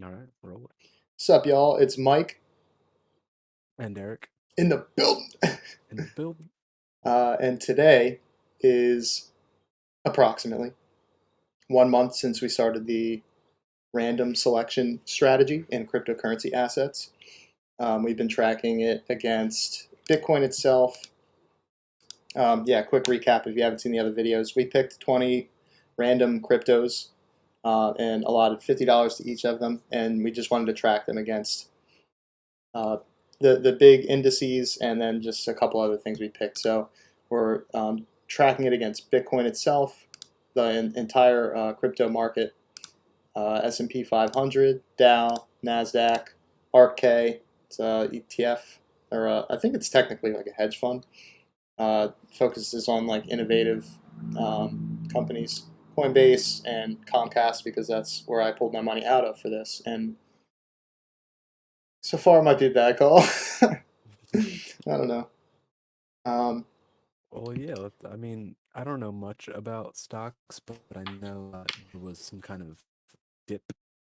All right, roll it. What's up, y'all? It's Mike And Eric in the building. in the building. And today is approximately 1 month since we started the random selection strategy in cryptocurrency assets. We've been tracking it against Bitcoin itself. Yeah, quick recap if you haven't seen the other videos. We picked 20 random cryptos and allotted $50 to each of them, and we just wanted to track them against uh, the big indices, and then just a couple other things we picked. So we're tracking it against Bitcoin itself, the entire crypto market, S&P 500, Dow, Nasdaq, ARK, it's a ETF, or I think it's technically like a hedge fund. Focuses on like innovative companies, Coinbase and Comcast, because that's where I pulled my money out of for this. And so far, it might be a bad call. I don't know. Um, Well, yeah. I mean, I don't know much about stocks, but I know there was some kind of dip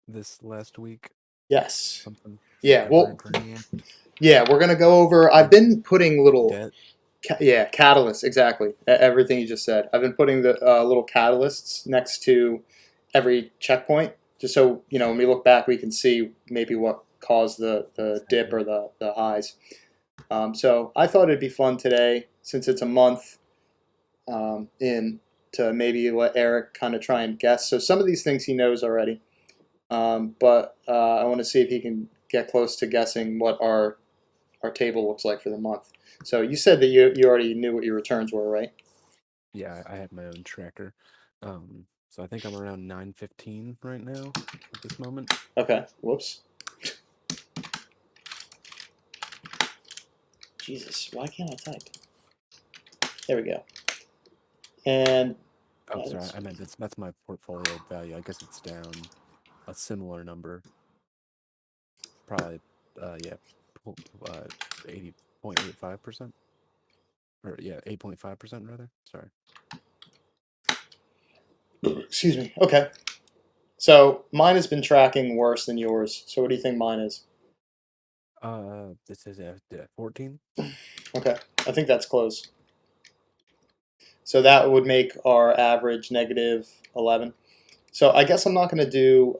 this last week. yes. Something Yeah. Well, Evergrande yeah. We're gonna go over. I've did been putting little, debt. yeah, catalysts. Exactly. Everything you just said. I've been putting the little catalysts next to every checkpoint, just so when we look back, we can see maybe what caused the dip Exactly. or the highs. So I thought it'd be fun today, since it's a month in, to maybe let Eric kind of try and guess. So some of these things he knows already, but I want to see if he can get close to guessing what our table looks like for the month. So you said that you already knew what your returns were, right? Yeah, I had my own tracker. So I think I'm around 915 right now at this moment. Okay. Whoops. Jesus, why can't I type? There we go. And Oh, that sorry, is I meant that's my portfolio value. I guess it's down a similar number, probably. Yeah, uh, 80.85%, or yeah, 8.5% rather. Sorry. excuse me. Okay. So mine has been tracking worse than yours. So what do you think mine is? This is 14. Okay. I think that's close. So that would make our average negative 11. So I guess I'm not going to do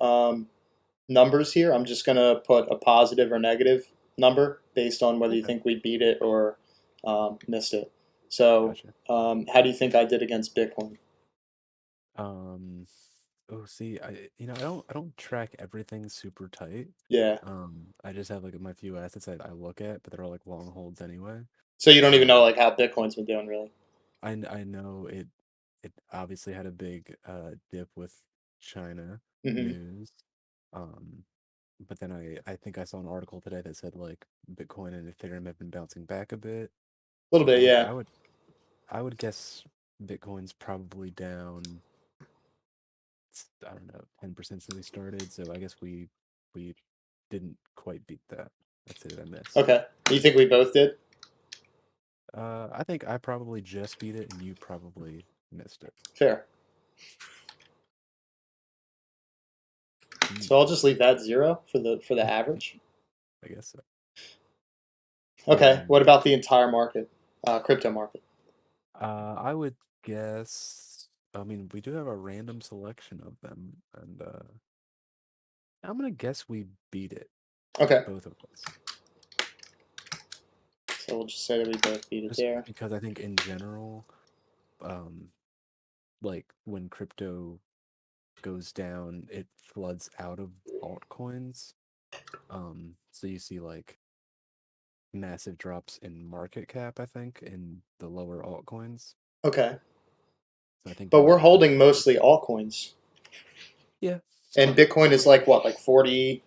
numbers here. I'm just going to put a positive or negative number based on whether you Okay, think we beat it or missed it. So gotcha. how do you think I did against Bitcoin? Um, oh, see, I don't track everything super tight. Yeah. I just have like my few assets that I look at, but they're all like long holds anyway. So you don't even know Um, like how Bitcoin's been doing, really. I know it obviously had a big dip with China Hmm. news. Um, but then I think I saw an article today that said like Bitcoin and Ethereum have been bouncing back a bit. A little So bit, yeah. I would guess Bitcoin's probably down, I don't know, 10% since we started. So I guess we didn't quite beat that. I'd say that I missed. Okay. You think we both did? I think I probably just beat it and you probably missed it. Fair. So I'll Hmm. just leave that zero for the average. I guess so. Okay. What Um, about the entire market, crypto market? I would guess. I mean, we do have a random selection of them, and I'm gonna guess we beat it, Okay. both of us. So we'll just say that we both beat it Just there. because I think in general, um, like when crypto goes down, it floods out of altcoins. So you see like massive drops in market cap, I think, in the lower altcoins. Okay. So I think But that we're might be holding why. mostly altcoins. Yeah, And Bitcoin is like what, like 40%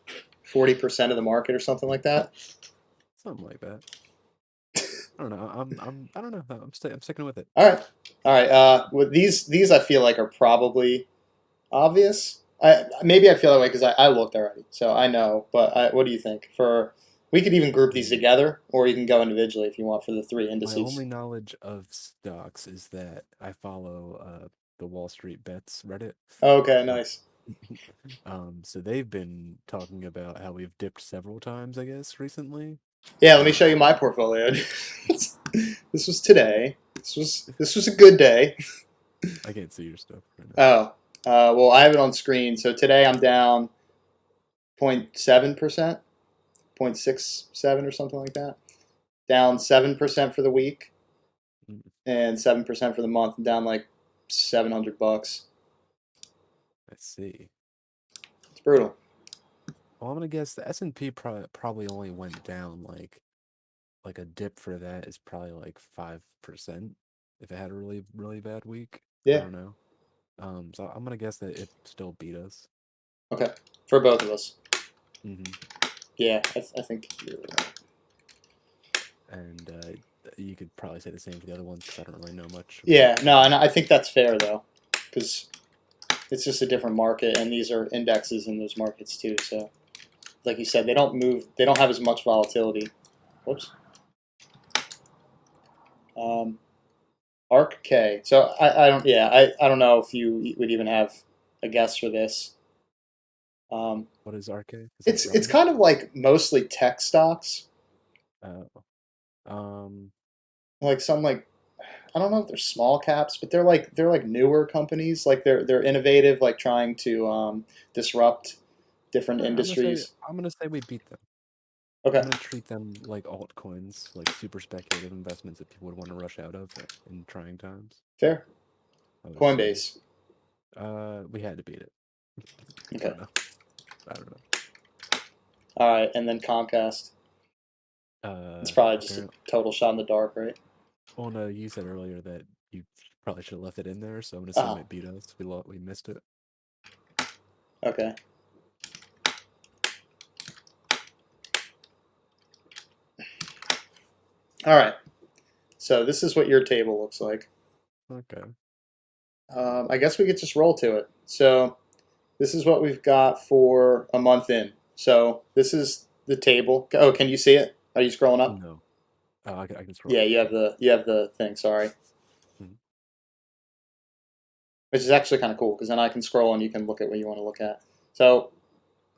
of the market or something like that? something like that. I don't know. I don't know. I'm sticking with it. All right. All right. With these I feel like are probably obvious. Maybe I feel that way because I looked already, so I know. But what do you think? For we could even group these Mm. together, or you can go individually if you want for the three My indices. only knowledge of stocks is that I follow the Wall Street Bets Reddit. Okay, Uh, nice. So they've been talking about how we've dipped several times, I guess, recently. Yeah, let me show you Um, my portfolio. This was today. This was a good day. I can't see your stuff right now. Oh, well, I have it on screen. So today I'm down 0.7%, 0.67 or something like that. Down 7% for the week Mm, and 7% for the month. I'm down like $700. I see. It's brutal. Well, I'm gonna guess the S&P probably only went down like a dip for that is probably like 5% if it had a really bad week. I Yeah. don't know. So I'm gonna guess that it still beat us. Okay. For both of us. Hmm. Yeah, I think you're right. And you could probably say the same for the other ones because I don't really know much about Yeah, no, them. and I think that's fair though, because it's just a different market, and these are indexes in those markets too. So, like you said, they don't move. They don't have as much volatility. Whoops. Um, Arc K. So I don't. Yeah, I don't know if you would even have a guess for this. Um, What is RK? Is that it's Robinhood? kind of like mostly tech stocks, Oh, um, like some like I don't know if they're small caps, but they're like newer companies. Like they're innovative, like trying to disrupt different all right, industries. I'm gonna say we beat them. Okay, I'm gonna treat them like altcoins, like super speculative investments that people would want to rush out of in trying times. fair. I would assume. Coinbase. We had to beat it. I Okay, don't know. I don't know. all right, and then Comcast. It's probably just a Apparently, total shot in the dark, right? well, no, you said earlier that you probably should have left it in there, so I'm gonna assume Oh, it beat us. We missed it. okay. All right. So this is what your table looks like. Okay. I guess we could just roll to it. So this is what we've got for a month in. So this is the table. Oh, can you see it? Are you scrolling up? No. I can scroll Yeah, up. you have So. the thing. Sorry, Mhm. which is actually kind of cool because then I can scroll and you can look at what you want to look at. So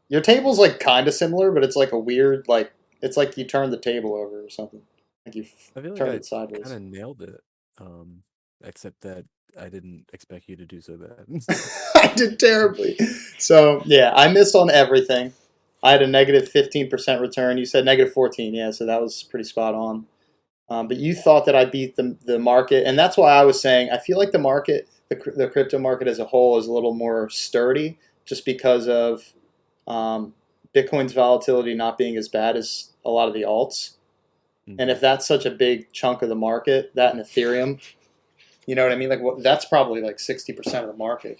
your table's like kind of similar, but it's like a weird like it's like you turn the table over or something. Like you I feel like turned I it kind sideways. of nailed it. Um, except that I didn't expect you to do so bad. I did terribly. So yeah, I missed on everything. I had a negative 15% return. You said negative 14. Yeah, so that was pretty spot on. But you thought that I beat the market, and that's why I was saying I feel like the market, the crypto market as a whole, is a little more sturdy, just because of um, Bitcoin's volatility not being as bad as a lot of the alts. And Hmm. if that's such a big chunk of the market, that and Ethereum, you know what I mean? Like, that's probably like 60% of the market.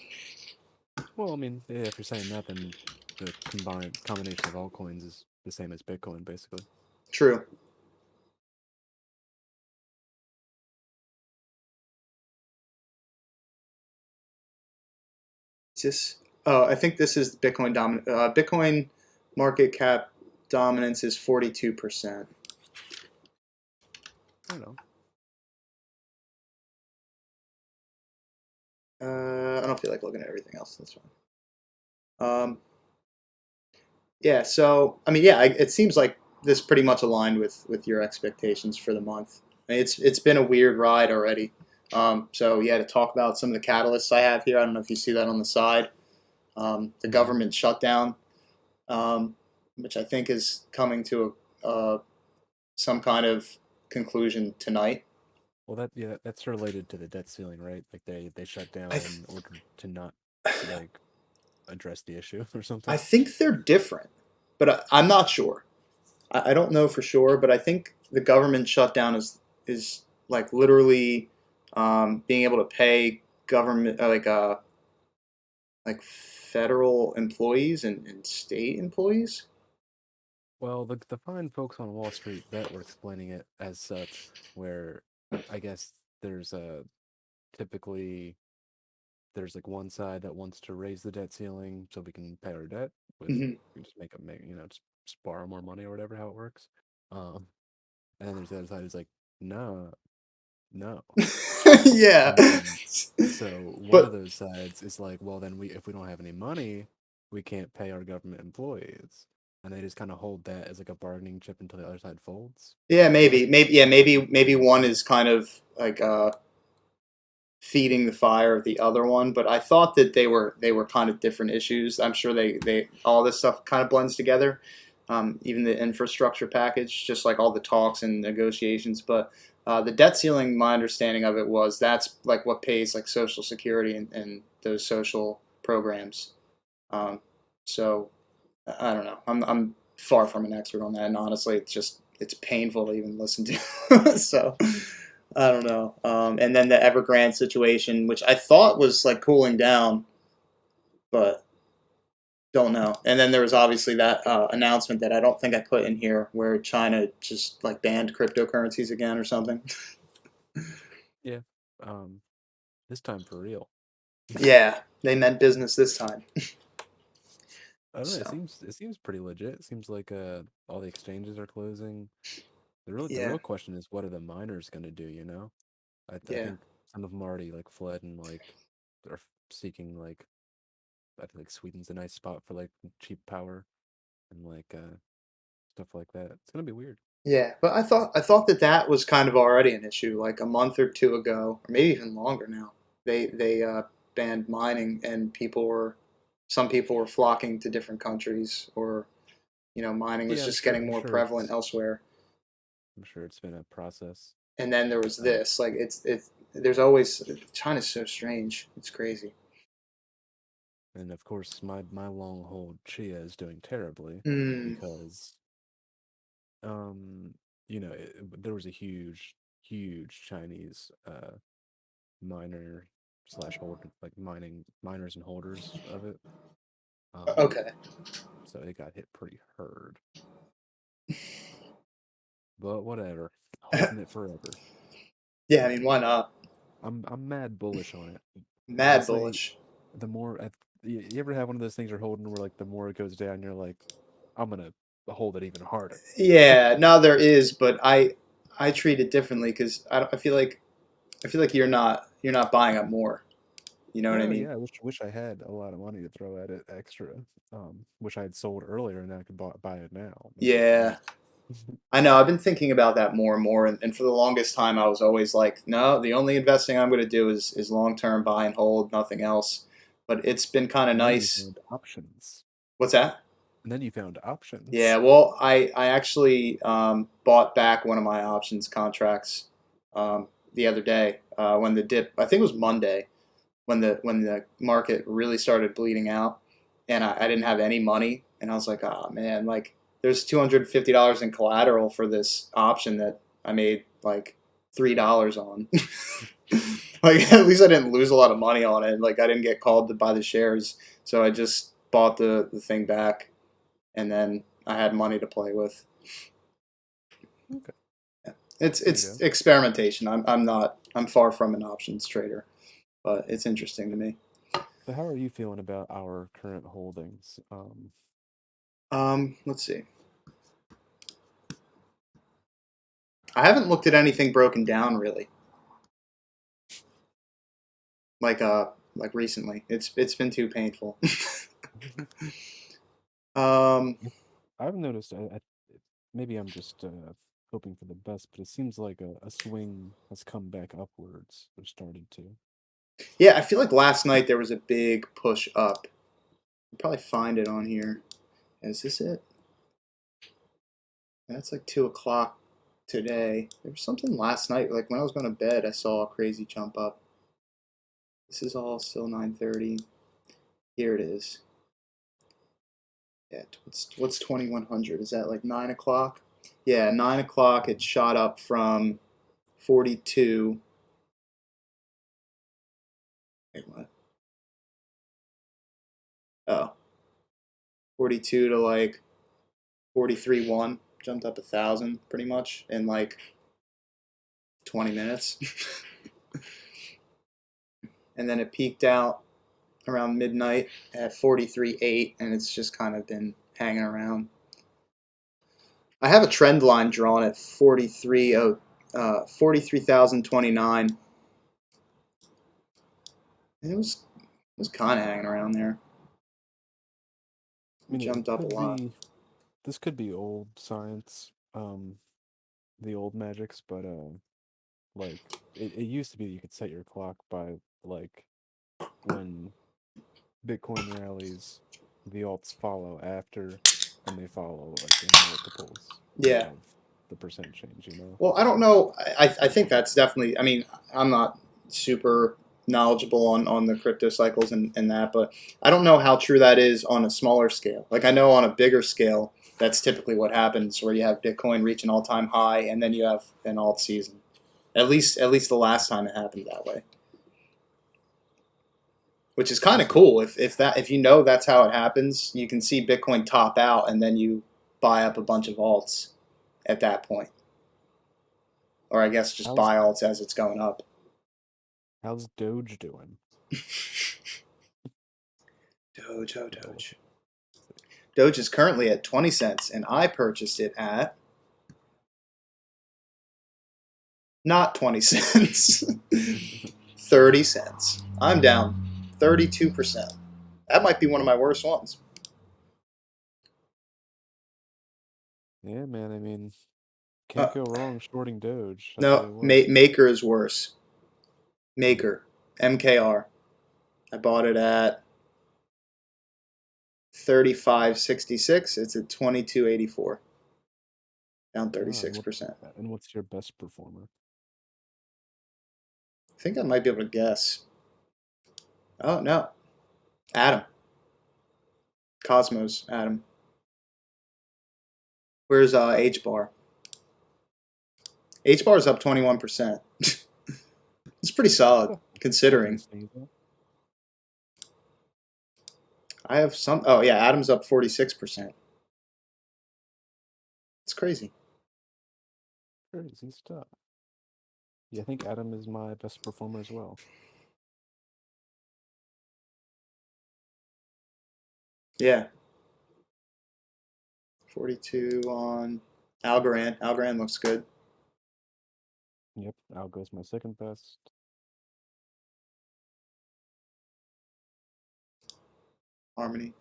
Well, I mean, yeah, if you're saying that, then the combined combination of altcoins is the same as Bitcoin, basically. True. Is this? Oh, I think this is Bitcoin dominant. Bitcoin market cap dominance is 42%. I don't know. I don't feel like looking at everything else. That's fine. Yeah. So I mean, yeah, it seems like this pretty much aligned with your expectations for the month. I mean, it's been a weird ride already. So yeah, to talk about some of the catalysts I have here. I don't know if you see that on the side. The Hmm. government shutdown, um, which I think is coming to some kind of conclusion tonight. Well, that's related to the debt ceiling, right? Like they shut I down th- in order to not like address the issue or I something. think they're different, but I'm not sure. I don't know for sure, but I think the government shutdown is like literally being able to pay government like federal employees and state employees. Well, the fine folks on Wall Street that were explaining it as such, where I guess there's a typically there's like one side that wants to raise the debt ceiling so we can pay our debt with Hmm. we just make just borrow more money or whatever how it works. Um, and then there's the other side who's like, no, No. Yeah. And so one of But those sides is like, well, then we if we don't have any money, we can't pay our government employees, and they just kind of hold that as like a bargaining chip until the other side folds. yeah, That's maybe one is kind of like feeding the fire of the other one. But I thought that they were kind of different issues. I'm sure they all this stuff kind of blends together, even the infrastructure package, just like all the talks and negotiations. But the debt ceiling, my understanding of it was that's like what pays like Social Security and those social programs. Um, so I don't know. I'm far from an expert on that, and honestly, it's painful to even listen to. So I don't know. And then the Evergrande situation, which I thought was like cooling down, but don't know. And then there was obviously that announcement that I don't think I put in here, where China just like banned cryptocurrencies again or something. yeah. Um, this time for real. Yeah, they meant business this time. I don't know. So It seems pretty legit. It seems like all the exchanges are closing. The yeah, real question is what are the miners gonna do? You know, I yeah, think some of them already like fled and like are seeking like I feel like Sweden's a nice spot for like cheap power and like stuff like that. It's gonna be weird. yeah. But I thought that that was kind of already an issue, like a month or two ago, or maybe even longer now. They banned mining, and some people were flocking to different countries, or mining was Yeah, just getting more prevalent elsewhere. I'm sure it's been a process. And then there was Um, this, like it's there's always China's so strange. It's crazy. and of course my long hold Chia is doing terribly Mm, because um there was a huge Chinese miner slash hold like mining miners and holders of it. Um, okay. so it got hit pretty hard. But whatever, holding it forever. Yeah, I mean, why not? I'm mad bullish on it. Mad Honestly, bullish. the more you ever have one of those things you're holding where like the more it goes down, you're like, I'm gonna hold it even harder. Yeah, no, there is, but I treat it differently because I feel like you're not buying up more. You know what I No, mean? yeah, I wish I had a lot of money to throw at it extra. Wish I had sold earlier and then I could buy it now. I'm Yeah, just I know. I've been thinking about that more and more, and for the longest time, I was always like, no, the only investing I'm going to do is long term buy and hold, nothing else. But it's been kind of and then you nice. found options. What's that? And then you found options. Yeah, well, I actually bought back one of my options contracts the other day when the dip. I think it was Monday when the market really started bleeding out, and I didn't have any money, and I was like, oh man, like there's $250 in collateral for this option that I made like $3 on. Like at least I didn't lose a lot of money on it. Like I didn't get called to buy the shares, so I just bought the thing back, and then I had money to play with. Okay, Yeah. It's there you it's go. experimentation. I'm far from an options trader, but it's interesting to me. So how are you feeling about our current holdings? Let's see. I haven't looked at anything broken down really, like like recently. It's been too painful. um, I've noticed. Maybe I'm just hoping for the best, but it seems like a swing has come back upwards or started to. yeah, I feel like last night there was a big push up. I'll probably find it on here. Is this it? That's like 2 o'clock today. There was something last night, like when I was going to bed, I saw a crazy jump up. This is all still 9:30. Here it is. Yeah, what's 2100? Is that like 9 o'clock? Yeah, 9 o'clock. It shot up from 42. Wait, what? Oh, 42 to like 43.1. Jumped up 1,000 pretty much in like 20 minutes. And then it peaked out around midnight at 43.8, and it's just kind of been hanging around. I have a trend line drawn at 43.0. 43,029. It was kind of hanging around there. I It mean, it jumped up a could lot. be. This could be old science, the old magics, but like it used to be that you could set your clock by like when Bitcoin rallies, the alts follow after, and they follow like in multiples Yeah. of the percent change, you know? Well, I don't know. I think that's definitely. I mean, I'm not super knowledgeable on the crypto cycles and that, but I don't know how true that is on a smaller scale. Like I know on a bigger scale, that's typically what happens, where you have Bitcoin reach an all time high, and then you have an alt season. At least the last time it happened that way, which is kind of Just like, cool. If you know that's how it happens, you can see Bitcoin top out, and then you buy up a bunch of alts at that point, or I guess just how's buy alts as it's going up. how's Doge doing? Doge, oh Yeah, what's Doge. it? Doge is currently at 20 cents, and I purchased it at not 20 cents, 30 cents. I'm down 32%. That might be one of my worst ones. Yeah, man, I mean, can't Uh, go wrong shorting Doge, I'll tell no, you what. Maker is worse. Hmm. Maker, MKR. I bought it at 35.66. It's at 22.84, down Ah, and what 36%. and what's your best performer? I think I might be able to guess. Oh, no. Atom. Cosmos, Atom. Where's H bar? H bar is up 21%. It's pretty solid Huh, nothing to considering. sneeze at. I have some. Oh yeah, Atom's up 46%. It's crazy. Crazy stuff. Yeah, I think Adam is my best performer as well. Yeah, 42 on Algorand. Algorand looks good. Yep, Algo's my second best. Harmony.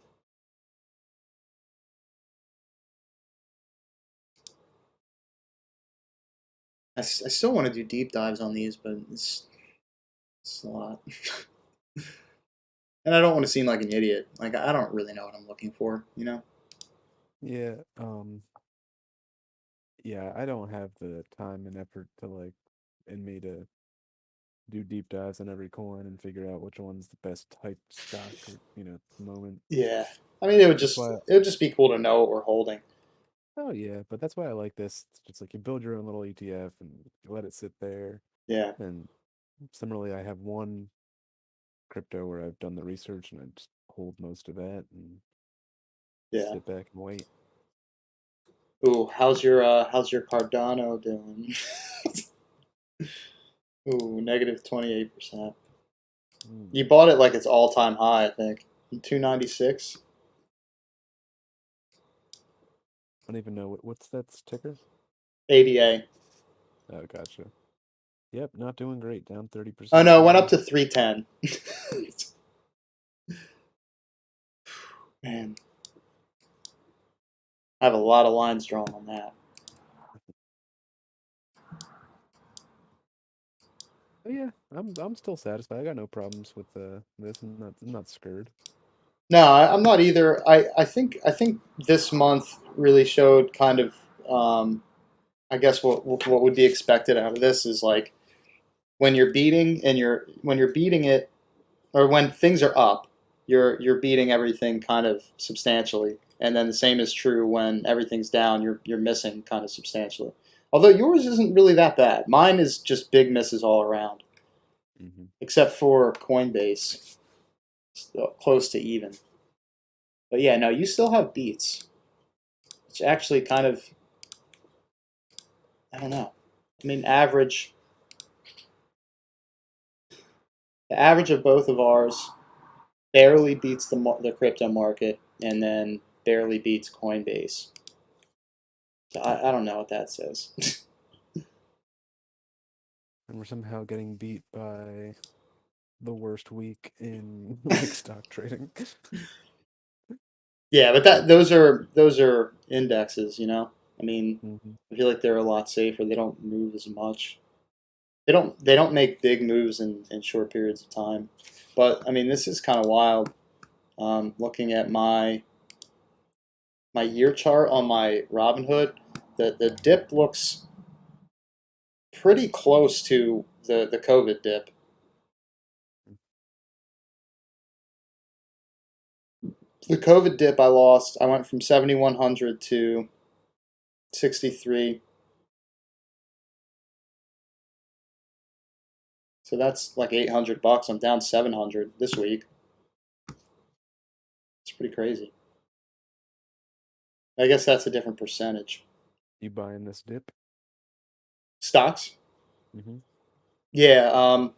I still want to do deep dives on these, but it's a lot. And I don't want to seem like an idiot. Like I don't really know what I'm looking for, you know? Yeah, yeah, I don't have the time and effort to like in me to do deep dives on every coin and figure out which one's the best type stock or, at the moment. Yeah. I mean, it would That's just why, it would just be cool to know what we're holding. oh yeah, but that's why I like this. It's just like you build your own little ETF and you let it sit there. Yeah. And similarly, I have one crypto where I've done the research and I just hold most of that and Yeah. sit back and wait. Ooh, how's your Cardano doing? Ooh, negative 28%. Hmm. You bought it like it's all time high, I think. 296. I don't even know what's that ticker? ADA. Oh, gotcha. Yep, not doing great. Down Oh 30% no, it went up too. to 310. Man, I have a lot of lines drawn on that. But yeah, I'm still satisfied. I got no problems with this. I'm not scared. No, I'm not either. I think this month really showed kind of I guess what would be expected out of this is like when you're beating it, or when things are up, you're beating everything kind of substantially, and then the same is true when everything's down. You're missing kind of substantially. Although yours isn't really that bad. Mine is just big misses all around, Hmm. except for Coinbase, still close to even. But yeah, no, you still have beats, which actually kind of, I don't know. I mean, the average of both of ours barely beats the crypto market, and then barely beats Coinbase. So I don't know what that says. and we're somehow getting beat by the worst week in like stock trading. Yeah, but those are indexes, you know. I mean, Hmm. I feel like they're a lot safer. They don't move as much. They don't make big moves in short periods of time. But I mean, this is kind of wild. Looking at my year chart on my Robinhood, the dip looks pretty close to the COVID dip. The COVID dip I lost. I went from 7,100 to 63. So that's like $800. I'm down 700 this week. It's pretty crazy. I guess that's a different percentage. You buying this dip? Stocks? Hmm. Yeah.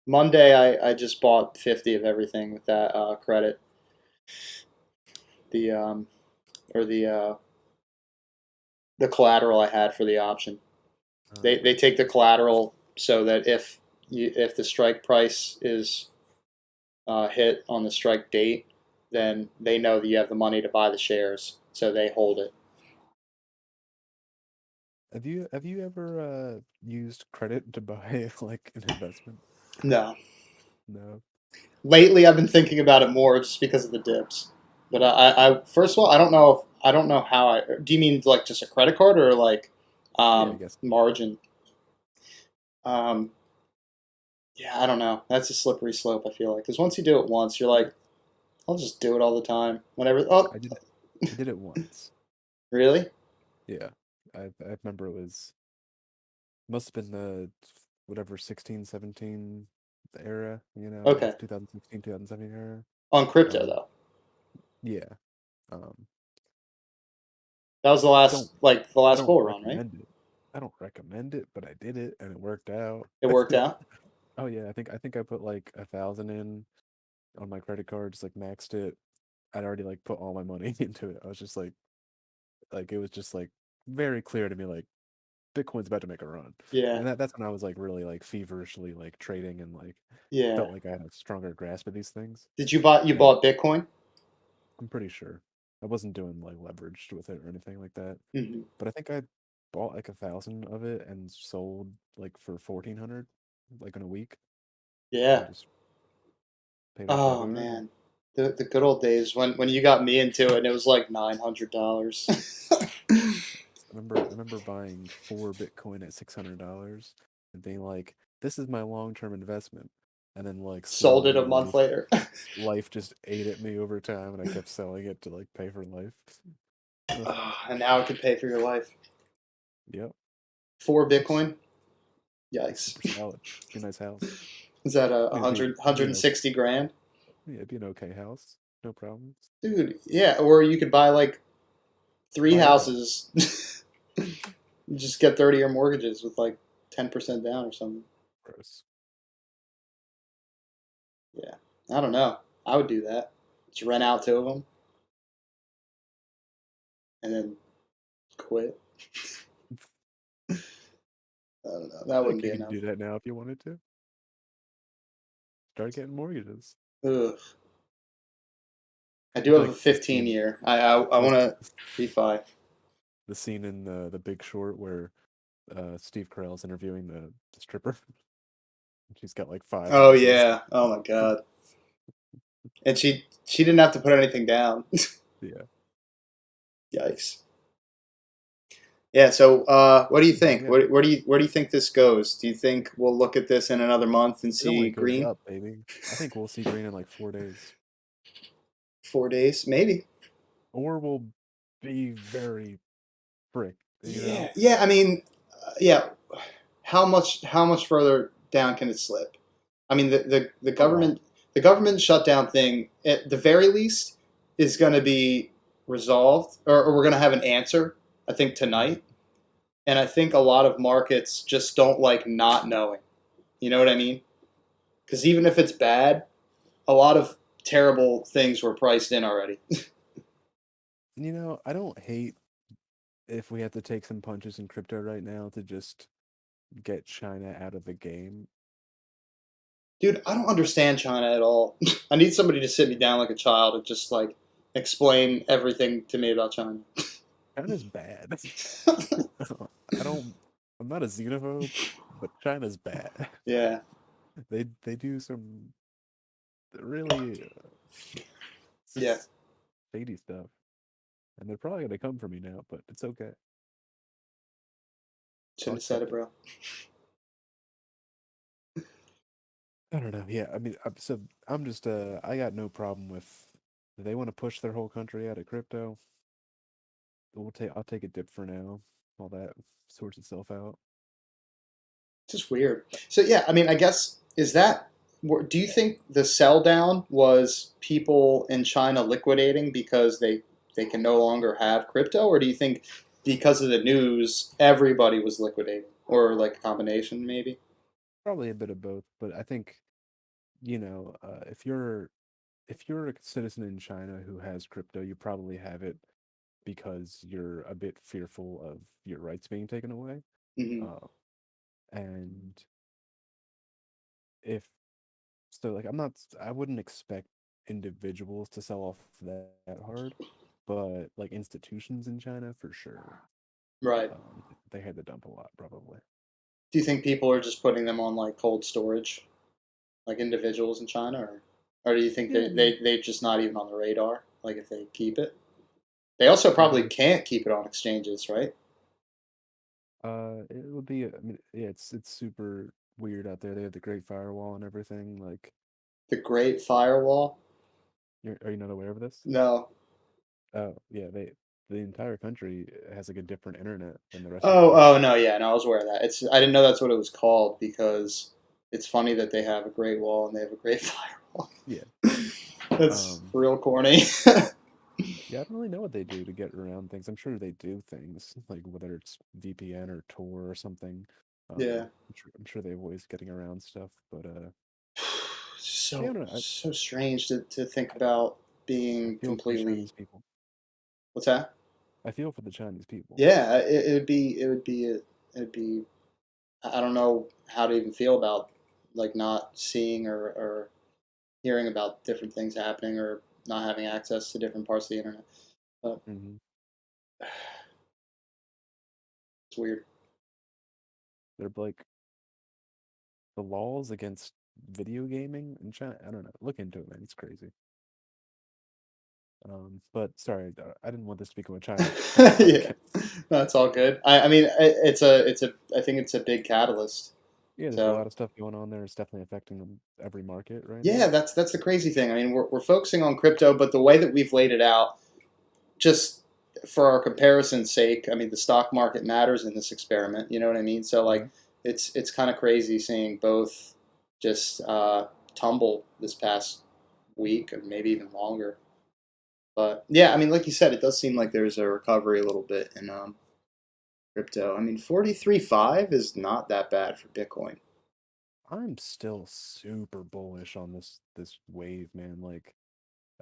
Monday I just bought 50 of everything with that credit. The or the collateral I had for the option. They take the collateral so that if the strike price is hit on the strike date, then they know that you have the money to buy the shares, so they hold it. Have you ever used credit to buy like an investment? No. No. Lately, I've been thinking about it more just because of the dips. But I first of all, I don't know how I. Do you mean like just a credit card or like Yeah, I guess. margin? Um, yeah, I don't know. That's a slippery slope. I feel like because once you do it once, you're like, I'll just do it all the time. Whenever. Oh, I did it. I did it once. really? Yeah. I remember it was must have been the whatever 16, 17 era, Okay. 2016, 2017 era. On crypto Um though, yeah. Um that was don't the I last don't bull run, right? recommend it. I don't recommend it, but I did it and it worked out. It worked out. Oh yeah, I think I put like 1,000 in on my credit card, just like maxed it. I'd already like put all my money into it. I was just like it was just like very clear to me like Bitcoin's about to make a run. Yeah, And that's when I was like really like feverishly like trading and like yeah. felt like I had a stronger grasp of these things. Did you buy? You And bought Bitcoin? I'm pretty sure I wasn't doing like leveraged with it or anything like that. Hmm. But I think I bought like 1,000 of it and sold like for 1,400 like in a week and Yeah. just paid off that Oh hard. man, the good old days when you got me into it and it was like $900. I remember buying 4 Bitcoin at $600 and being like, "This is my long-term investment," and then like Sold it slowly a month later. life just ate at me over time, and I kept selling it to like pay for life. Ugh, And now it could pay for your life. yep, Four it's Bitcoin? Yikes. super solid. Be a nice house. Is that a It'd be hundred an and okay, sixty grand? yeah, it'd be an okay house. No problems. Dude, yeah, or you could buy like three Buy a yacht. houses. You just get 30-year mortgages with like 10% down or something. Gross. Yeah. I don't know. I would do that. Just rent out two of them and then quit. I don't know. That I think wouldn't you be can enough. do that now if you wanted to. Start getting mortgages. Ugh. I do It'd be have a like the 15 scene. year. I This want to refi. the scene in the Big Short where Steve Carell's interviewing the stripper. She's got like five Oh houses. yeah. Oh my god. And she didn't have to put anything down. Yeah. Yikes. Yeah. So what do you Hell think? yeah. Where do you think this goes? Do you think we'll look at this in another month and It see only goes green? up, baby. I think we'll see green in like 4 days. 4 days, maybe. Or we'll be very frick, you know? Yeah. Yeah. I mean, yeah. How much further down can it slip? I mean, the A lot. government shutdown thing at the very least is going to be resolved, or we're going to have an answer. I think Mhm. tonight, and I think a lot of markets just don't like not knowing. You know what I mean? Because even if it's bad, a lot of terrible things were priced in already. I don't hate if we have to take some punches in crypto right now to just get China out of the game. Dude, I don't understand China at all. I need somebody to sit me down like a child and just like explain everything to me about China. China's bad. I don't. I'm not a xenophobe, but China's bad. Yeah, They do some really yeah. just shady stuff, and they're probably gonna come for me now. But it's okay. I'll Shouldn't have said accept it, it. bro. I don't know. Yeah, I mean, so I'm just I got no problem with. If they want to push their whole country out of crypto. I'll take a dip for now. All that sorts itself out. Just weird. So yeah, I mean, I guess is that. Do you think the sell down was people in China liquidating because they can no longer have crypto, or do you think because of the news everybody was liquidating, or like a combination maybe? Probably a bit of both, but I think if you're a citizen in China who has crypto, you probably have it because you're a bit fearful of your rights being taken away. Hmm. Uh, and if so, like I wouldn't expect individuals to sell off that hard, but like institutions in China for sure. Right. They had to dump a lot probably. Do you think people are just putting them on like cold storage, like individuals in China, or do you think Yeah, I they mean, they're just not even on the radar? Like if they keep it, they also probably mm, can't keep it on exchanges, right? it would be. I mean, yeah, it's super weird out there. They have the Great Firewall and everything. Like, The Great Firewall. are you not aware of this? No. Oh, yeah, the entire country has like a different internet than the rest of the Oh, world. oh no, yeah, no, I was aware of that. It's I didn't know that's what it was called because it's funny that they have a Great Wall and they have a Great Firewall. Yeah. That's Um, real corny. yeah, I don't really know what they do to get around things. I'm sure they do things like whether it's VPN or Tor or something. Yeah. I'm sure they're always getting around stuff, but yeah, I So don't know. so strange to think about I being feel for the completely. Chinese people. What's that? I feel for the Chinese people. Yeah, it would be I don't know how to even feel about like not seeing or hearing about different things happening or not having access to different parts of the internet. But Hmm. it's weird. They're like the laws against video gaming in China. I don't know. Look into it, man. It's crazy. But sorry, I didn't want this to become a China Yeah, podcast. that's all good. I mean, I think it's a big catalyst. Yeah, there's a So lot of stuff going on there. It's definitely affecting every market right yeah, now. that's the crazy thing. I mean, we're focusing on crypto, but the way that we've laid it out, just for our comparison's sake, I mean, the stock market matters in this experiment. You know what I mean? So Hmm. like, it's kind of crazy seeing both just tumble this past week and maybe even longer. But yeah, I mean, like you said, it does seem like there's a recovery a little bit in crypto. I mean, 43.5 is not that bad for Bitcoin. I'm still super bullish on this wave, man. Like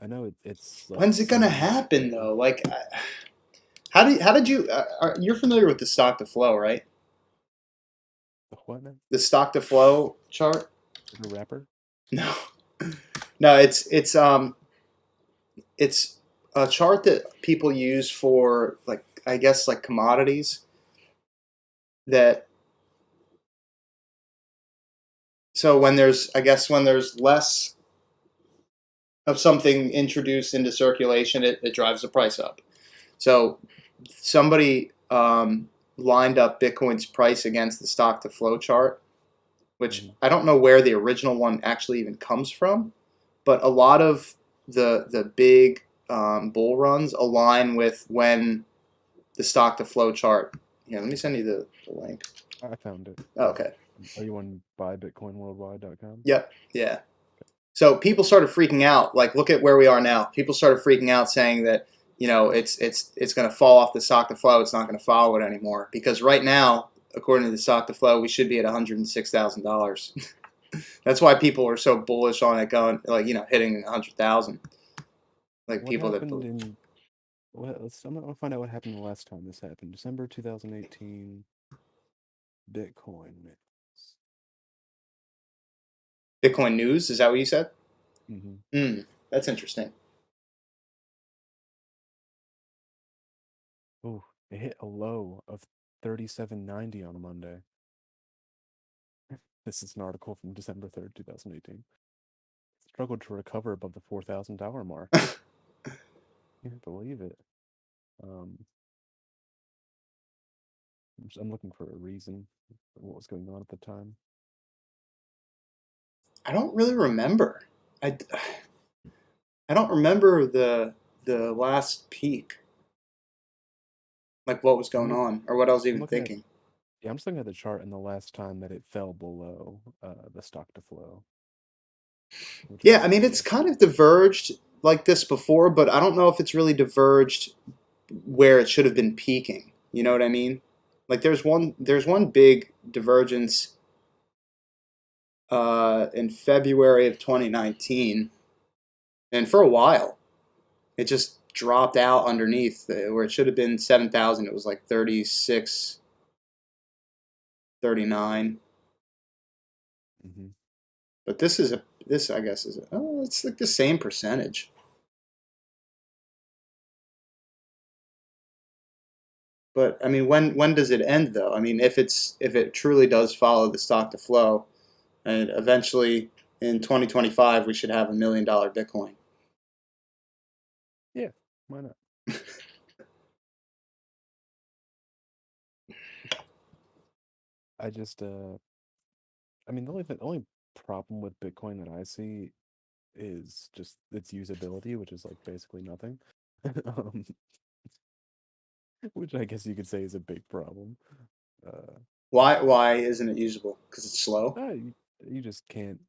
I know it's like When's it gonna seemingly happen unlikely. though? Like, how did you? You're familiar with the stock to flow, right? The what, man? The stock to flow chart. Is it a rapper? No, no, it's a chart that people use for like I guess like commodities that so when there's I guess when there's less of something introduced into circulation, it drives the price up. So somebody lined up Bitcoin's price against the stock to flow chart, which Hmm. I don't know where the original one actually even comes from, but a lot of the big bull runs align with when the stock to flow chart. Here, let me send you the link. I found it. Oh, okay. Are you on buybitcoinworldwide.com? Yep. Yeah. So people started freaking out. Like, look at where we are now. People started freaking out, saying that it's going to fall off the stock to flow. It's not going to follow it anymore because right now, according to the stock to flow, we should be at $106,000. That's why people are so bullish on it going like hitting 100,000. Like What people that happened in I'm gonna find out what happened the last time this happened. December 2018. Bitcoin news. Bitcoin news, is that what you said? Mm-hmm. That's interesting. Oh, it hit a low of 37.90 on Monday. This is an article from December 3rd, 2018. Struggled to recover above the $4,000 mark. Can't believe it. Um, I'm looking for a reason for what was going on at the time. I don't really remember. I, I don't remember the last peak, like what was I'm going looking. on or what I was I'm even looking at. thinking. Yeah, I'm just looking at the chart and the last time that it fell below the stock to flow, which Yeah, I was mean it's kind yesterday. of diverged like this before, but I don't know if it's really diverged where it should have been peaking. You know what I mean? Like there's one big divergence in February of 2019, and for a while it just dropped out underneath where it should have been 7,000. It was like 36, 39. Hmm. But this I guess is it's like the same percentage. But I mean, when does it end though? I mean, if it truly does follow the stock to flow, and eventually in 2025 we should have $1 million Bitcoin. Yeah, why not? I just I mean, the only problem with Bitcoin that I see is just its usability, which is like basically nothing. um, which I guess you could say is a big problem. Uh, Why isn't it usable? Because it's slow. you just can't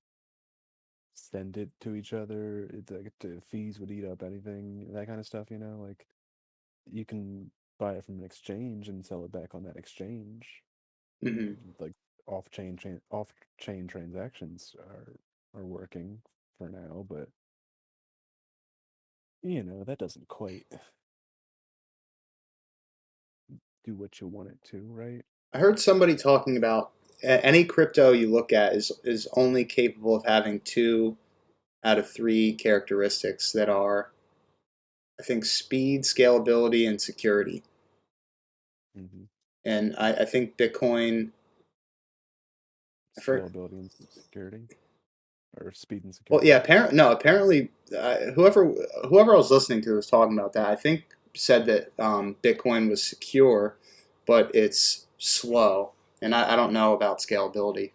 send it to each other. Like, the fees would eat up anything, that kind of stuff, you know? Like, you can buy it from an exchange and sell it back on that exchange. Hmm. Like, off-chain transactions are working for now, but that doesn't quite do what you want it to, right? I heard somebody talking about any crypto you look at is only capable of having two out of three characteristics that are, I think, speed, scalability, and security. Hmm. And I think Bitcoin, I forget. Scalability and security, or speed and Well, security. yeah, apparently, whoever I was listening to was talking about that. I think said that Bitcoin was secure, but it's slow, and I don't know about scalability.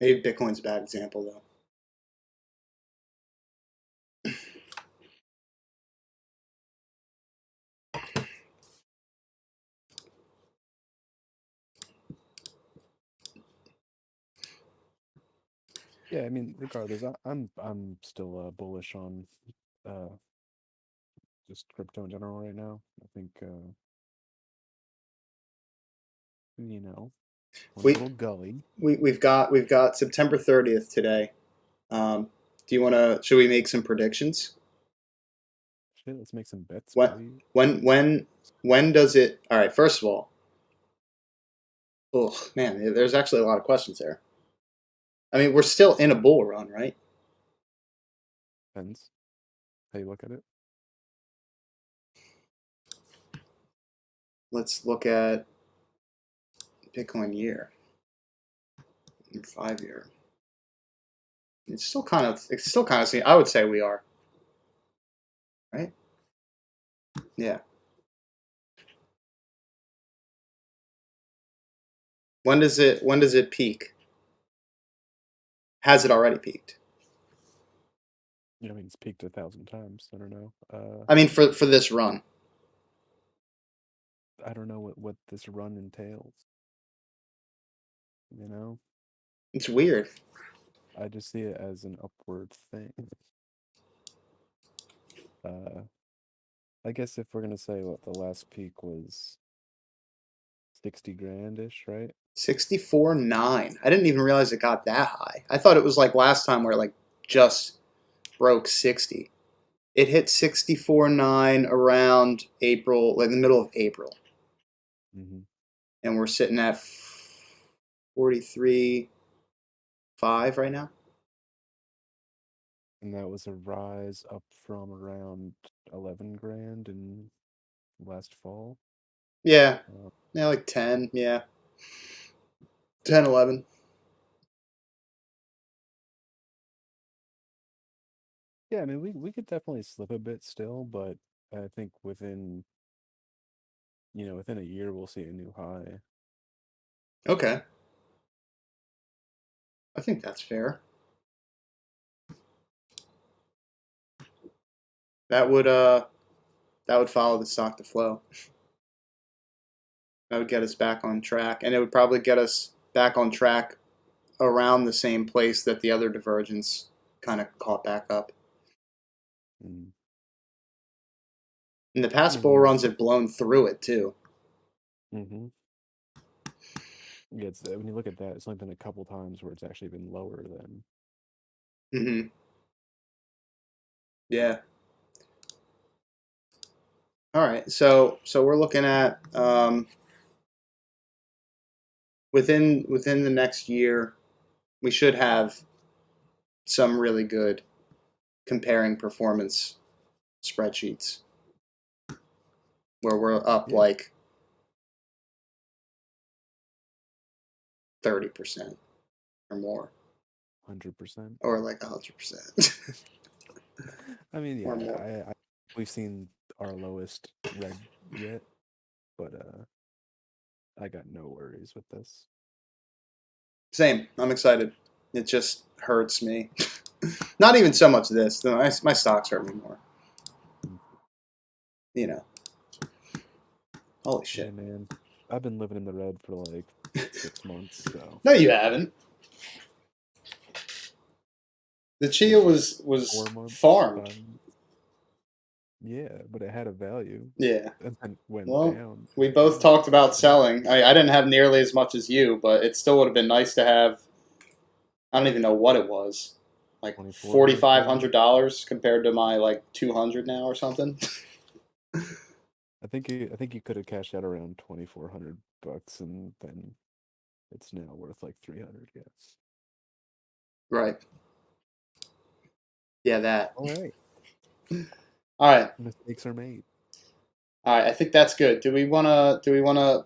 Maybe Bitcoin's a bad example though. Yeah, I mean, regardless, I'm still bullish on uh just crypto in general right now. I think you know, went a We little gully. we've got September 30th today. Do you want to? Should we make some predictions? Shit, let's make some bets, When buddy. when when when does it? All right. First of all, oh man, there's actually a lot of questions there. I mean, we're still in a bull run, right? Depends how you look at it. Let's look at Bitcoin year, 5 year. It's still kind of. I would say we are right. Yeah. When does it peak? Has it already peaked? I mean, it's peaked 1,000 times. I don't know. I mean, for this run, I don't know what this run entails. You know, it's weird. I just see it as an upward thing. Uh, I guess if we're gonna say what the last peak was 60 grand-ish, right? 64.9. I didn't even realize it got that high. I thought it was like last time where it like just broke 60. It hit 64.9 around April, like the middle of April. Mm-hmm. and we're sitting at 43.5 right now. And that was a rise up from around 11 grand in last fall. Yeah, Uh, yeah, like 10. Yeah, 10, 11. yeah, I mean, we could definitely slip a bit still, but I think within a year we'll see a new high. Okay, I think that's fair. That would follow the stock to flow. That would get us back on track, and it would probably get us back on track around the same place that the other divergence kind of caught back up. Mm. In the I past mean, bull runs have blown through it too. mm-hmm. Yeah, when you look at that, it's only been a couple times where it's actually been lower than. Mm-hmm. Yeah. All right. So we're looking at within the next year, we should have some really good comparing performance spreadsheets where we're up Yeah, like 30% or more, 100%. or like 100% I mean, or yeah, more. we've seen our lowest red yet, but I got no worries with this. Same. I'm excited. It just hurts me. Not even so much this. My stocks hurt me more. Mm. You know. Holy Hey, shit. man, I've been living in the red for like 6 months, so No, you haven't. The chia what, was 4 months, farmed. 5 months? Yeah, but it had a value Yeah. and then went Well, down. we It both was talked about down selling. I didn't have nearly as much as you, but it still would have been nice to have. I don't even know what it was, like $2,400. $4,500 compared to my like 200 now or something. I think you could have cashed out around $2,400, and then it's now worth like 300. Yes. Right. Yeah, that. All right. All right. Mistakes are made. All right. I think that's good. Do we wanna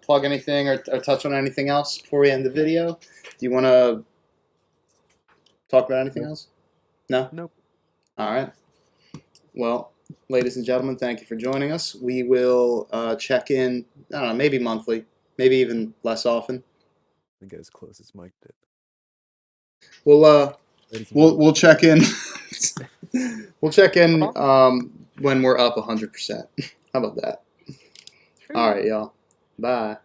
plug anything or touch on anything else before we end the video? Do you want to talk about anything Nope. else? No. Nope. All right. Well, ladies and gentlemen, thank you for joining us. We will check in. I don't know, maybe monthly, maybe even less often. I get as close as Mike did. We'll uh, Ladies and we'll gentlemen. we'll check in. We'll check in Uh-huh. when we're up 100%. How about that? All right, y'all. Bye.